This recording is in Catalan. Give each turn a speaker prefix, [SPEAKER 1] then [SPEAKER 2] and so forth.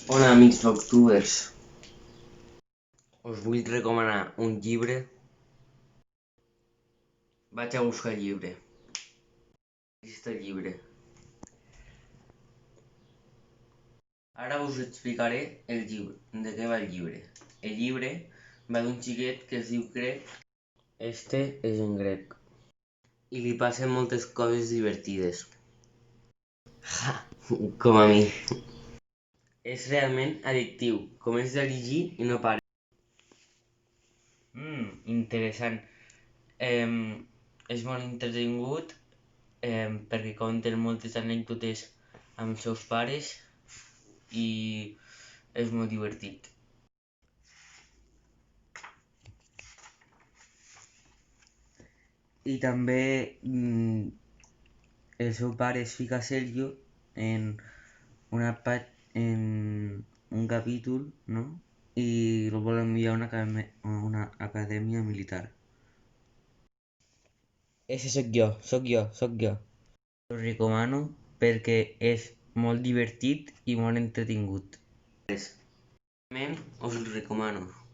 [SPEAKER 1] Hola amics booktubers, us vull recomanar un llibre. Vaig a buscar el llibre. Aquí està el llibre. Ara us explicaré de què va el llibre. El llibre va d'un xiquet que es diu Greg. Este és en Greg. I li passen moltes coses divertides. Ja, com a mi. És realment addictiu. Comences a llegir i no pares. Interessant. És molt entretingut perquè conten moltes anècdotes amb els seus pares i és molt divertit. I també el seu pare es fica Sergio en un capítol, no? I el vol enviar a una acadèmia militar. Ese sóc jo. Us recomano perquè és molt divertit i molt entretingut. Us el recomano.